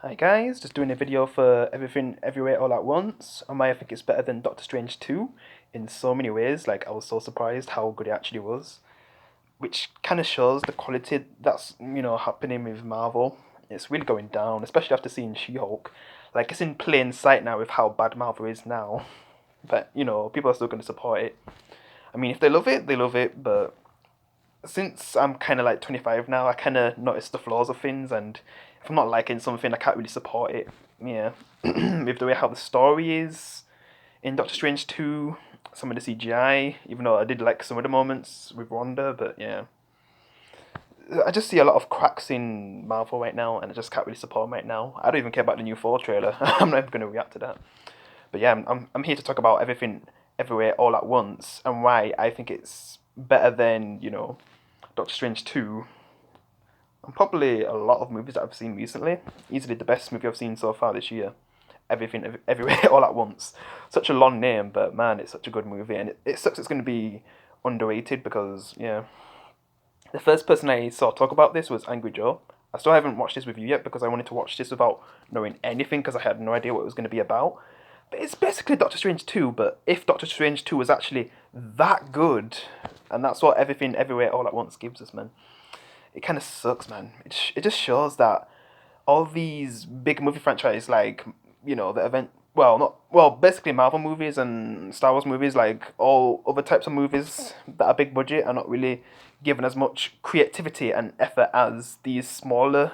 Hi guys, just doing a video for Everything Everywhere All at Once. And why I think it's better than Doctor Strange 2 in so many ways. Like, I was so surprised how good it actually was. Which kind of shows the quality that's, happening with Marvel. It's really going down, especially after seeing She-Hulk. Like, it's in plain sight now with how bad Marvel is now. But, people are still going to support it. I mean, if they love it, they love it, but since I'm kind of like 25 now, I kind of notice the flaws of things, and if I'm not liking something, I can't really support it. Yeah, with the way how the story is in Doctor Strange 2, some of the CGI, even though I did like some of the moments with Wanda, but yeah. I just see a lot of cracks in Marvel right now, and I just can't really support them right now. I don't even care about the new Thor trailer. I'm not even going to react to that. But yeah, I'm here to talk about everything, everywhere, all at once, and why I think it's better than Doctor Strange 2, and probably a lot of movies that I've seen recently. Easily the best movie I've seen so far this year. Everything, everywhere, all at once. Such a long name, but man, it's such a good movie, and it sucks it's going to be underrated because, yeah. The first person I saw talk about this was Angry Joe. I still haven't watched this with you yet because I wanted to watch this without knowing anything because I had no idea what it was going to be about. But it's basically Doctor Strange 2, but if Doctor Strange 2 was actually that good, and that's what Everything Everywhere All at Once gives us, man, it kind of sucks, man. It just shows that all these big movie franchises, like, the event, well, not, well, basically Marvel movies and Star Wars movies, like all other types of movies that are big budget, are not really given as much creativity and effort as these smaller,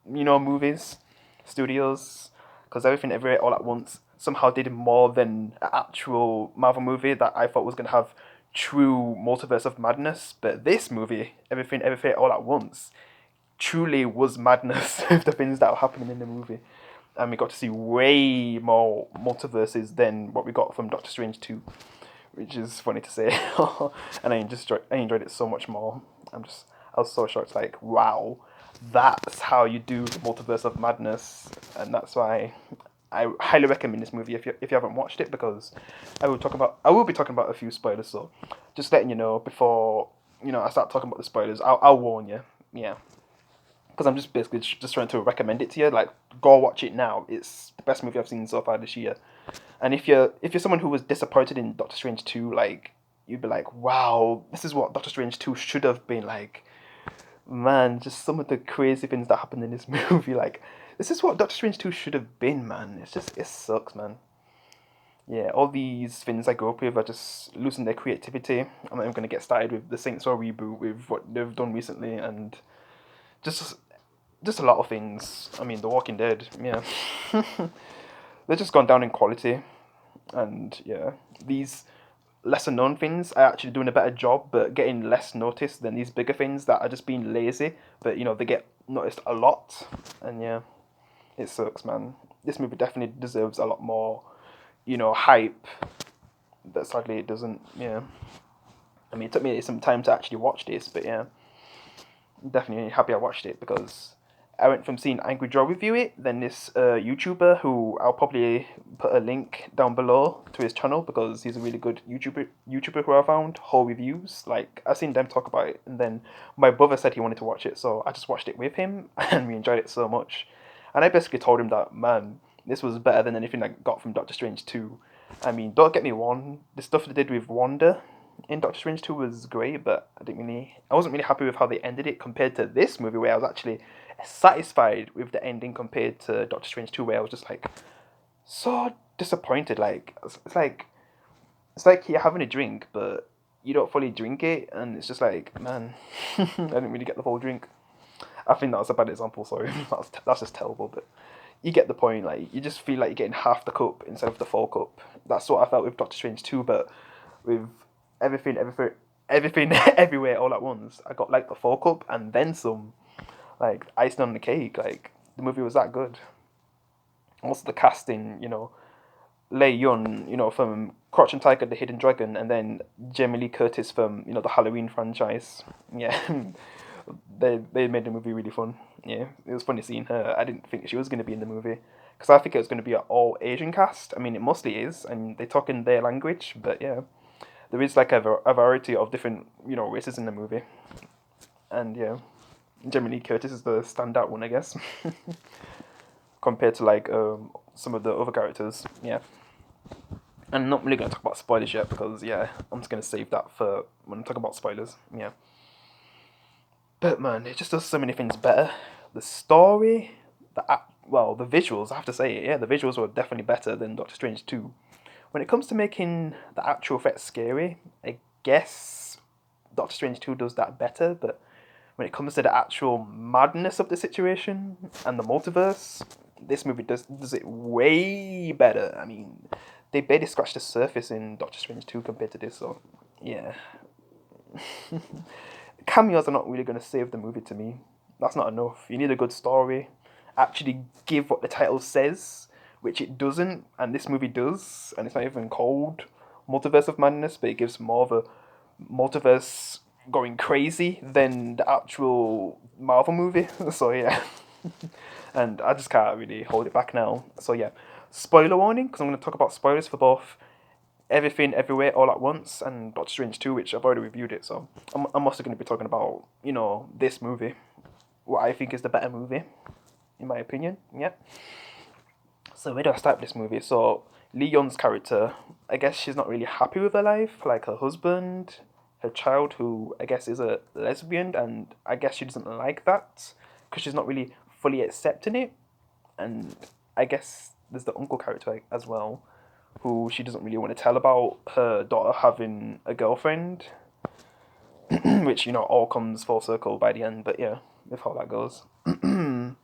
movies, studios, because Everything Everywhere All at Once somehow did more than an actual Marvel movie that I thought was going to have true multiverse of madness. But this movie, Everything Everywhere All at Once, truly was madness with the things that were happening in the movie. And we got to see way more multiverses than what we got from Doctor Strange 2, which is funny to say. And I enjoyed it so much more. I was so shocked, like, wow, that's how you do Multiverse of Madness. And that's why I highly recommend this movie if you haven't watched it, because I will be talking about a few spoilers, so just letting you know before I start talking about the spoilers. I'll warn you, yeah, because I'm just basically just trying to recommend it to you. Like, go watch it now. It's the best movie I've seen so far this year. And if you're someone who was disappointed in Doctor Strange 2, like, you'd be like, wow, this is what Doctor Strange 2 should have been like. Man, just some of the crazy things that happened in this movie, like, this is what Doctor Strange 2 should have been, man. It sucks, man. Yeah, all these things I grew up with are just losing their creativity. I'm not even going to get started with the Saints Row reboot with what they've done recently, and just just a lot of things. I mean, The Walking Dead, yeah. They've just gone down in quality, and yeah, these lesser known things are actually doing a better job, but getting less noticed than these bigger things that are just being lazy, but they get noticed a lot, and yeah, it sucks, man. This movie definitely deserves a lot more, hype, but sadly it doesn't, yeah. I mean, it took me some time to actually watch this, but yeah, definitely happy I watched it because I went from seeing Angry Joe review it, then this YouTuber who I'll probably put a link down below to his channel because he's a really good YouTuber who I found, whole reviews. Like, I've seen them talk about it, and then my brother said he wanted to watch it, so I just watched it with him, and we enjoyed it so much. And I basically told him that, man, this was better than anything I got from Doctor Strange 2. I mean, don't get me wrong, the stuff they did with Wanda in Doctor Strange 2 was great, but I wasn't really happy with how they ended it compared to this movie, where I was actually satisfied with the ending compared to Doctor Strange 2, where I was just like so disappointed. Like, it's like you're having a drink, but you don't fully drink it, and it's just like, man, I didn't really get the whole drink. I think that was a bad example, sorry. That's just terrible, but you get the point. Like, you just feel like you're getting half the cup instead of the full cup. That's what I felt with Doctor Strange 2, but with everything, everywhere, all at once, I got like the full cup and then some, like icing on the cake. Like, the movie was that good. Also, the casting, Lei Yun, from Crouching Tiger, The Hidden Dragon, and then Jamie Lee Curtis from the Halloween franchise. Yeah, they made the movie really fun. Yeah, it was funny seeing her. I didn't think she was going to be in the movie because I think it was going to be an all Asian cast. I mean, it mostly is, and they talk in their language. But yeah, there is like a variety of different races in the movie, and yeah, Jamie Lee Curtis is the standout one, I guess. compared to like some of the other characters. Yeah. And I'm not really gonna talk about spoilers yet because yeah, I'm just gonna save that for when I talk about spoilers. Yeah. But man, it just does so many things better. The story, the visuals. I have to say, yeah, the visuals were definitely better than Doctor Strange 2. When it comes to making the actual effects scary, I guess Doctor Strange 2 does that better. But when it comes to the actual madness of the situation and the multiverse, this movie does it way better. I mean, they barely scratched the surface in Doctor Strange 2 compared to this. So yeah. Cameos are not really going to save the movie to me. That's not enough. You need a good story. Actually give what the title says, which it doesn't, and this movie does, and it's not even called Multiverse of Madness, but it gives more of a multiverse going crazy than the actual Marvel movie. So yeah. And I just can't really hold it back now. So yeah. Spoiler warning, because I'm going to talk about spoilers for both Everything Everywhere All at Once and Doctor Strange 2, which I've already reviewed it, so I'm also going to be talking about, this movie, what I think is the better movie, in my opinion, yeah. So where do I start with this movie? So, Lee Young's character, I guess she's not really happy with her life, like her husband, her child, who I guess is a lesbian, and I guess she doesn't like that, because she's not really fully accepting it, and I guess there's the uncle character as well, who she doesn't really want to tell about her daughter having a girlfriend, which, all comes full circle by the end, but yeah, with how that goes. And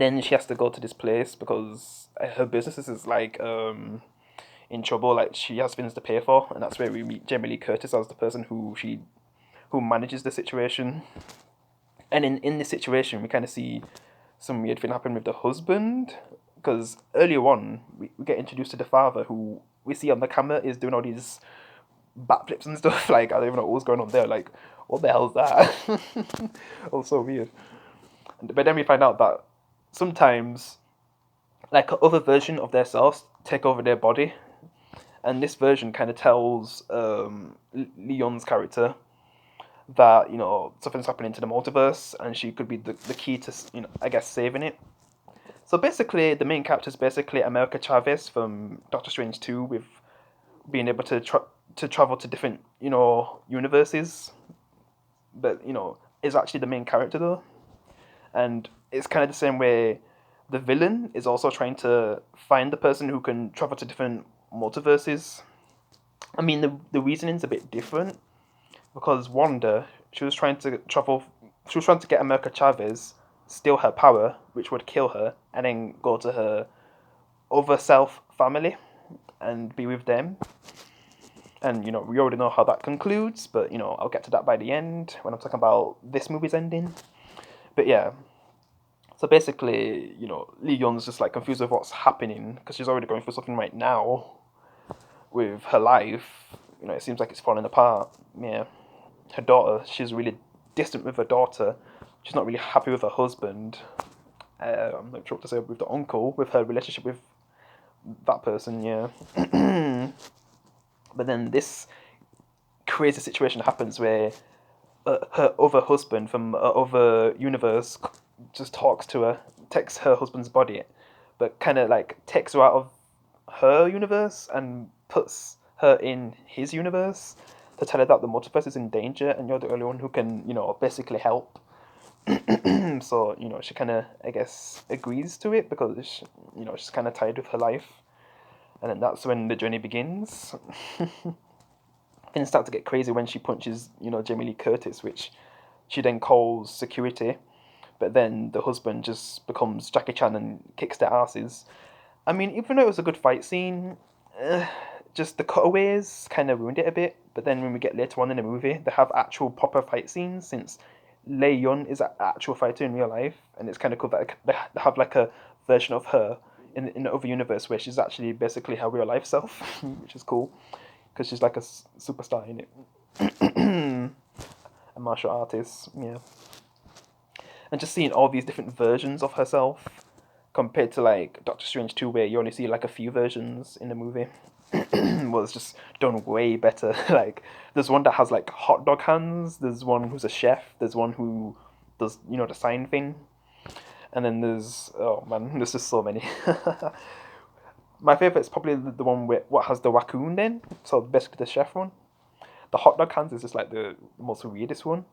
then she has to go to this place because her business is like in trouble, like she has things to pay for, and that's where we meet Jamie Lee Curtis as the person who manages the situation. And in this situation, we kind of see some weird thing happen with the husband, because earlier on, we get introduced to the father, who we see on the camera is doing all these backflips and stuff. Like, I don't even know what was going on there. Like, what the hell's that? Oh, so weird. But then we find out that sometimes, like, other version of their selves take over their body. And this version kind of tells Leon's character that, something's happening to the multiverse, and she could be the key to, I guess, saving it. So basically, the main character is basically America Chavez from Doctor Strange 2, with being able to travel to different, universes. But, is actually the main character, though. And it's kind of the same way the villain is also trying to find the person who can travel to different multiverses. I mean, the reasoning's a bit different, because Wanda, she was trying to get America Chavez, steal her power, which would kill her, and then go to her other self family and be with them. And, we already know how that concludes, but, I'll get to that by the end when I'm talking about this movie's ending. But yeah. So basically, Lee Young's just like confused with what's happening, because she's already going through something right now with her life. It seems like it's falling apart. Yeah. Her daughter, she's really distant with her daughter. She's not really happy with her husband. I'm not sure what to say with the uncle, with her relationship with that person, yeah. But then this crazy situation happens where her other husband from other universe just talks to her, takes her husband's body, but kind of like takes her out of her universe and puts her in his universe to tell her that the multiverse is in danger and you're the only one who can, basically help. So, she kind of, I guess, agrees to it because, she's kind of tired with her life. And then that's when the journey begins. Things start to get crazy when she punches, Jamie Lee Curtis, which she then calls security. But then the husband just becomes Jackie Chan and kicks their asses. I mean, even though it was a good fight scene, just the cutaways kind of ruined it a bit. But then when we get later on in the movie, they have actual proper fight scenes, since Lei Yun is an actual fighter in real life, and it's kind of cool that they have like a version of her in the other universe where she's actually basically her real life self, which is cool, because she's like a superstar in it. A martial artist, yeah. And just seeing all these different versions of herself compared to like Doctor Strange 2, where you only see like a few versions in the movie, was just done way better. Like, there's one that has like hot dog hands, there's one who's a chef, there's one who does, the sign thing. And then there's, oh man, there's just so many. My favourite is probably the one with what has the raccoon in, so basically the chef one. The hot dog cans is just like the most weirdest one.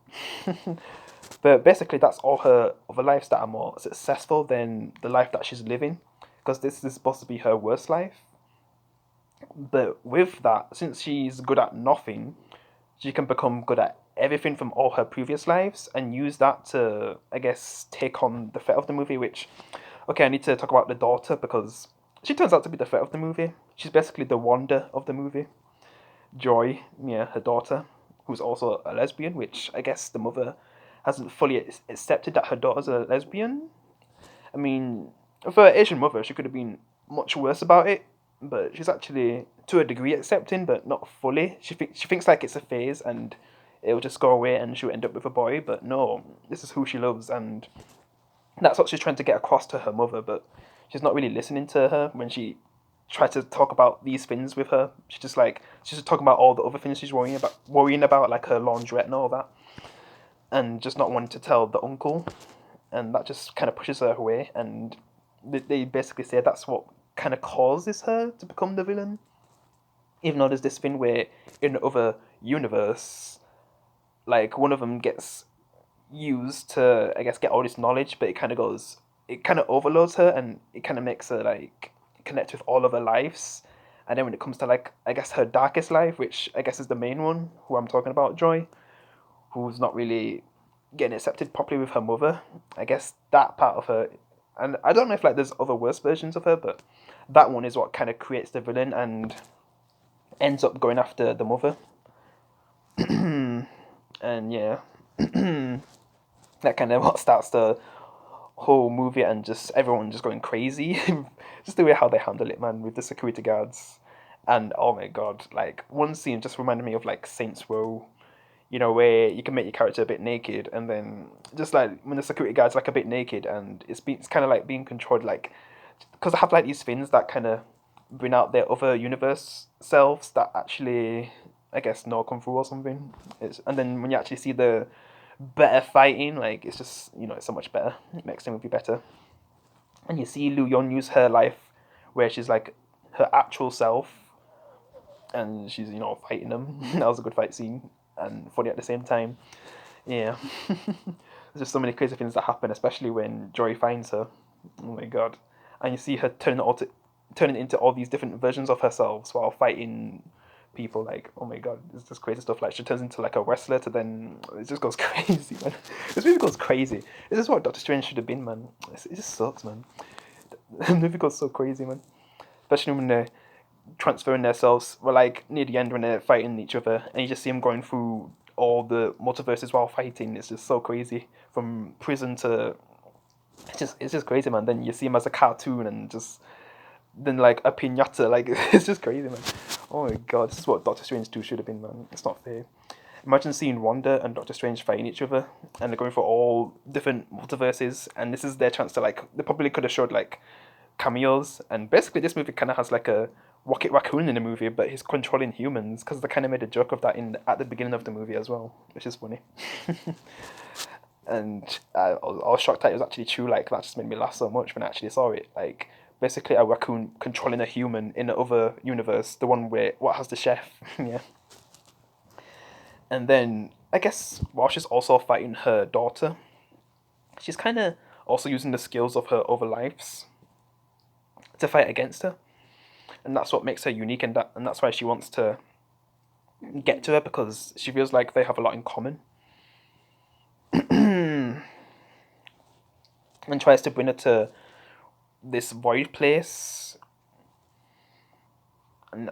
But basically, that's all her other lives that are more successful than the life that she's living, because this is supposed to be her worst life. But with that, since she's good at nothing, she can become good at everything from all her previous lives and use that to, I guess, take on the threat of the movie. Which, okay, I need to talk about the daughter because she turns out to be the threat of the movie. She's basically the wonder of the movie. Joy, yeah, her daughter, who's also a lesbian, which I guess the mother hasn't fully accepted that her daughter's a lesbian. I mean, for her Asian mother, she could have been much worse about it, but she's actually, to a degree, accepting, but not fully. She thinks like it's a phase and it'll just go away and she'll end up with a boy, but no, this is who she loves, and that's what she's trying to get across to her mother, but she's not really listening to her when she tried to talk about these things with her. She's just talking about all the other things she's worrying about, like her laundrette and all that, and just not wanting to tell the uncle, and that just kind of pushes her away. And they basically say that's what kind of causes her to become the villain. Even though there's this thing where in the other universe, like one of them gets used to, I guess, get all this knowledge, but it kind of overloads her and it kind of makes her like connect with all of her lives. And then when it comes to like, I guess, her darkest life, which I guess is the main one, who I'm talking about, Joy, who's not really getting accepted properly with her mother. I guess that part of her, and I don't know if like there's other worse versions of her, but that one is what kind of creates the villain and ends up going after the mother. And yeah, that kind of what starts the whole movie and just everyone just going crazy. Just the way how they handle it, man, with the security guards. And oh my god, like one scene just reminded me of like Saints Row, where you can make your character a bit naked, and then just like when the security guard's like a bit naked, and it's kind of like being controlled, like because I have like these things that kind of bring out their other universe selves that actually, I guess, no kung fu or something. And then when you actually see the better fighting, like it's just it's so much better. It makes the movie better. And you see Lu Yon use her life, where she's like her actual self, and she's fighting them. That was a good fight scene and funny at the same time. Yeah, there's just so many crazy things that happen, especially when Jory finds her. Oh my god! And you see her turning into all these different versions of herself while fighting people. Like, oh my god, it's just crazy stuff. Like she turns into like a wrestler, to then it just goes crazy, man. This movie goes crazy. This is what Doctor Strange should have been, man. It just sucks, man. The movie goes so crazy, man. Especially when they're transferring themselves. Well, like near the end when they're fighting each other, and you just see them going through all the multiverses while fighting. It's just so crazy, from prison to it's just crazy, man. Then you see him as a cartoon and just then like a pinata, like it's just crazy, man. Oh my god, this is what Doctor Strange 2 should have been, man. It's not fair. Imagine seeing Wanda and Doctor Strange fighting each other, and they're going for all different multiverses, and this is their chance to like. They probably could have showed like cameos, and basically this movie kind of has like a Rocket Raccoon in the movie, but he's controlling humans, because they kind of made a joke of that at the beginning of the movie as well, which is funny. And I was shocked that it was actually true. Like that just made me laugh so much when I actually saw it. Like basically a raccoon controlling a human in the other universe, the one where what has the chef. Yeah. And then I guess while she's also fighting her daughter, she's kind of also using the skills of her other lives to fight against her, and that's what makes her unique, and that's why she wants to get to her, because she feels like they have a lot in common. And tries to bring her to this void place, and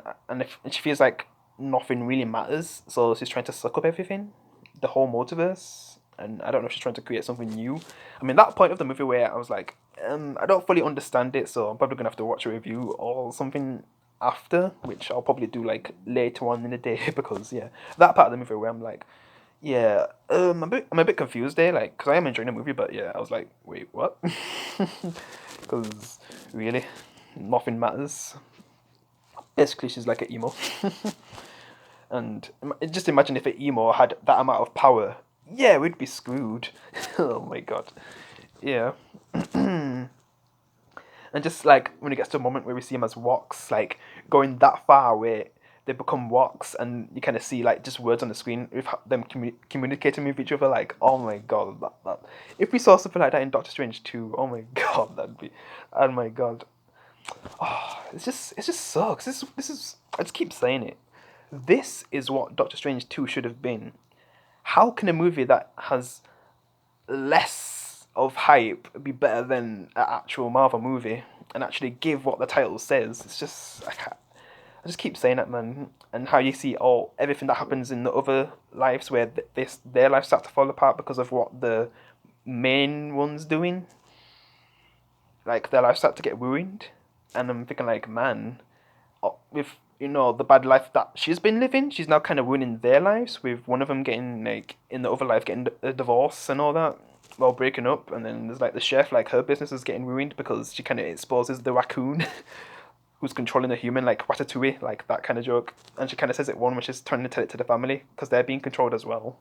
she feels like nothing really matters, so she's trying to suck up everything, the whole multiverse. And I don't know if she's trying to create something new. I mean, that point of the movie where I was like, I don't fully understand it, so I'm probably gonna have to watch a review or something after, which I'll probably do like later on in the day. Because yeah, that part of the movie where I'm like, yeah, I'm a bit confused there, like, because I am enjoying the movie, but yeah, I was like, wait, what? Because really, nothing matters. Basically, she's like an emo. And just imagine if an emo had that amount of power. Yeah, we'd be screwed. Oh my god. Yeah. And just like when it gets to a moment where we see him as woks, like going that far where they become woks, and you kind of see like just words on the screen with them communicating with each other. Like, oh my god, that if we saw something like that in Doctor Strange 2, oh my god, that'd be, oh my god, oh, it just sucks. This is I just keep saying it. This is what Doctor Strange 2 should have been. How can a movie that has less of hype be better than an actual Marvel movie and actually give what the title says? It's just I just keep saying that, man. And how you see all everything that happens in the other lives where their lives start to fall apart because of what the main one's doing. Like their lives start to get ruined, and I'm thinking like, man, with the bad life that she's been living, she's now kind of ruining their lives with one of them getting like in the other life getting a divorce and all that while breaking up, and then there's like the chef, like her business is getting ruined because she kind of exposes the raccoon who's controlling the human, like Ratatouille, like that kind of joke, and she kind of says it one which is trying to tell it to the family because they're being controlled as well.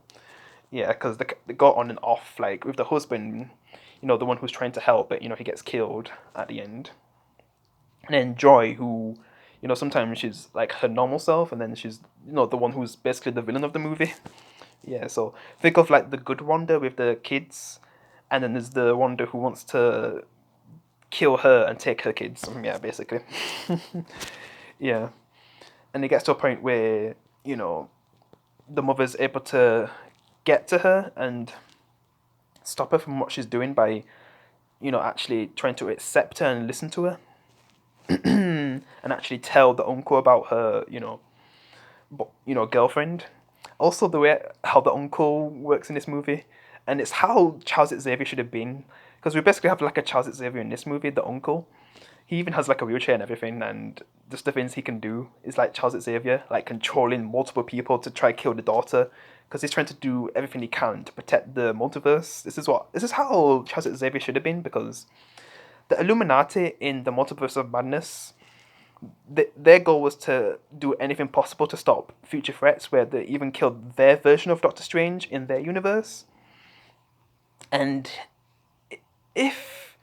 Yeah, because they go on and off, like with the husband, the one who's trying to help, but he gets killed at the end. And then Joy, who, sometimes she's like her normal self, and then she's, the one who's basically the villain of the movie. Yeah, so think of like the good Wanda with the kids, and then there's the Wanda who wants to kill her and take her kids. Yeah, basically. Yeah. And it gets to a point where, the mother's able to get to her and stop her from what she's doing by, actually trying to accept her and listen to her. And actually tell the uncle about her, girlfriend. Also, the way how the uncle works in this movie, and it's how Charles Xavier should have been, because we basically have like a Charles Xavier in this movie, the uncle. He even has like a wheelchair and everything, and just the things he can do is like Charles Xavier, like controlling multiple people to try kill the daughter, because he's trying to do everything he can to protect the multiverse. This is how Charles Xavier should have been, because the Illuminati in the Multiverse of Madness, their goal was to do anything possible to stop future threats, where they even killed their version of Doctor Strange in their universe. And if,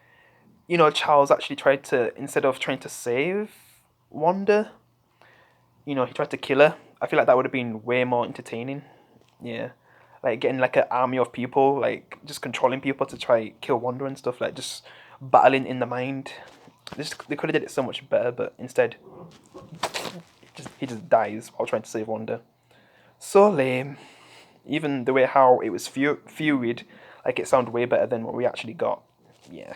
Charles actually tried to, instead of trying to save Wanda, he tried to kill her, I feel like that would have been way more entertaining. Yeah. Like getting like an army of people, like just controlling people to try kill Wanda and stuff, like just battling in the mind. They could have did it so much better, but instead, he just dies while trying to save Wanda. So lame. Even the way how it was fueled, like it sounded way better than what we actually got. Yeah.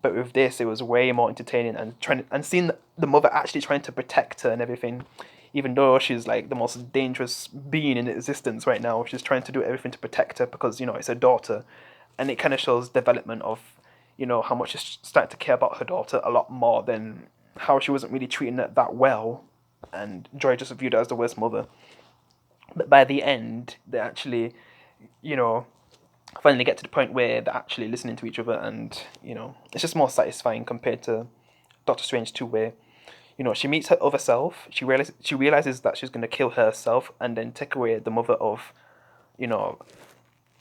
But with this, it was way more entertaining, and seeing the mother actually trying to protect her and everything, even though she's like the most dangerous being in existence right now, she's trying to do everything to protect her because it's her daughter, and it kind of shows development of how much she's starting to care about her daughter a lot more than how she wasn't really treating it that well, and Joy just viewed her as the worst mother. But by the end, they actually, you know, finally get to the point where they're actually listening to each other, and it's just more satisfying compared to Doctor Strange 2, where she meets her other self. She realizes that she's gonna kill herself and then take away the mother of you know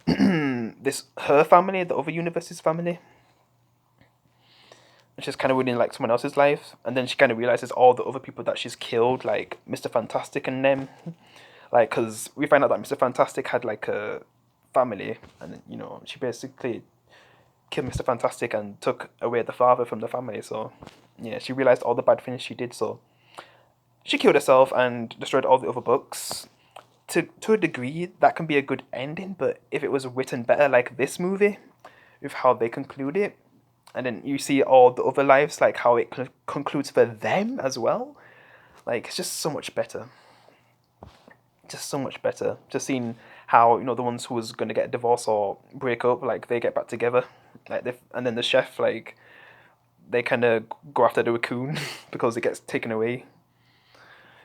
this her family, the other universe's family. And she's kind of winning like someone else's life, and then she kind of realizes all the other people that she's killed, like Mr. Fantastic and them. Like, because we find out that Mr. Fantastic had like a family, and she basically killed Mr. Fantastic and took away the father from the family. So yeah, she realized all the bad things she did. So she killed herself and destroyed all the other books. To a degree, that can be a good ending, but if it was written better, like this movie, with how they conclude it, and then you see all the other lives, like how it concludes for them as well, like it's just so much better. Just so much better. Just seeing how the ones who was gonna get a divorce or break up, like they get back together, like and then the chef, like they kind of go after the raccoon because it gets taken away.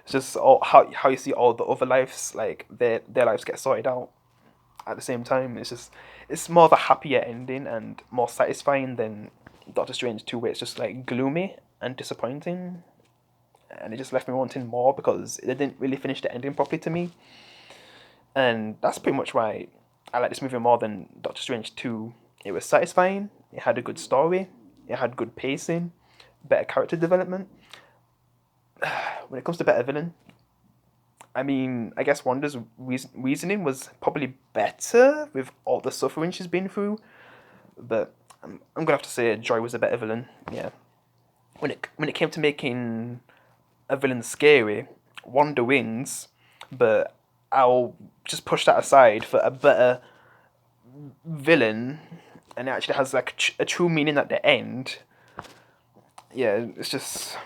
It's just all how you see all the other lives, like their lives get sorted out at the same time. It's more of a happier ending and more satisfying than Doctor Strange 2, where it's just like gloomy and disappointing, and it just left me wanting more because it didn't really finish the ending properly to me. And that's pretty much why I like this movie more than Doctor Strange 2. It was satisfying, It had a good story. It had good pacing, better character development. When it comes to better villain, I mean, I guess Wanda's reasoning was probably better with all the suffering she's been through, but I'm gonna have to say Joy was a better villain. Yeah. When it came to making a villain scary, Wanda wins, but I'll just push that aside for a better villain, and it actually has like a true meaning at the end. Yeah, it's just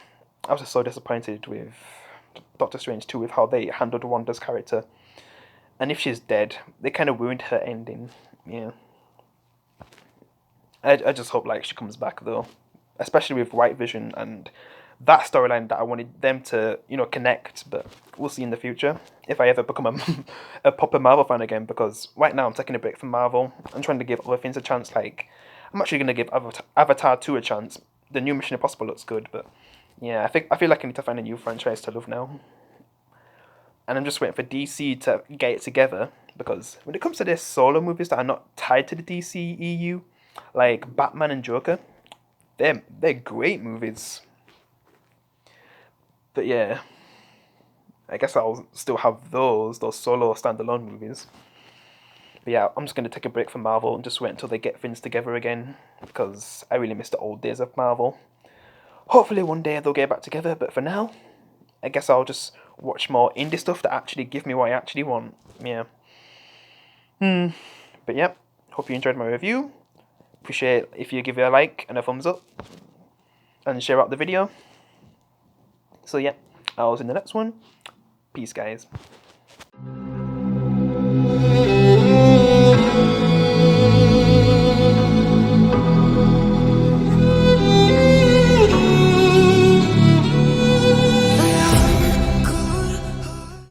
I was just so disappointed with Doctor Strange 2 with how they handled Wanda's character. And if she's dead, they kind of ruined her ending. Yeah. I just hope like she comes back though, especially with White Vision and that storyline that I wanted them to connect. But we'll see in the future if I ever become a proper Marvel fan again. Because right now I'm taking a break from Marvel. I'm trying to give other things a chance. Like I'm actually gonna give Avatar 2 a chance. The new Mission Impossible looks good, but yeah, I feel like I need to find a new franchise to love now. And I'm just waiting for DC to get it together, because when it comes to their solo movies that are not tied to the DC EU, like Batman and Joker, they're great movies. But yeah, I guess I'll still have those solo standalone movies. But yeah, I'm just gonna take a break from Marvel and just wait until they get things together again, because I really miss the old days of Marvel. Hopefully one day they'll get back together, but for now, I guess I'll just watch more indie stuff that actually give me what I actually want. Yeah. But yeah, hope you enjoyed my review. Appreciate if you give it a like and a thumbs up, and share out the video. So yeah, I'll see you in the next one. Peace, guys.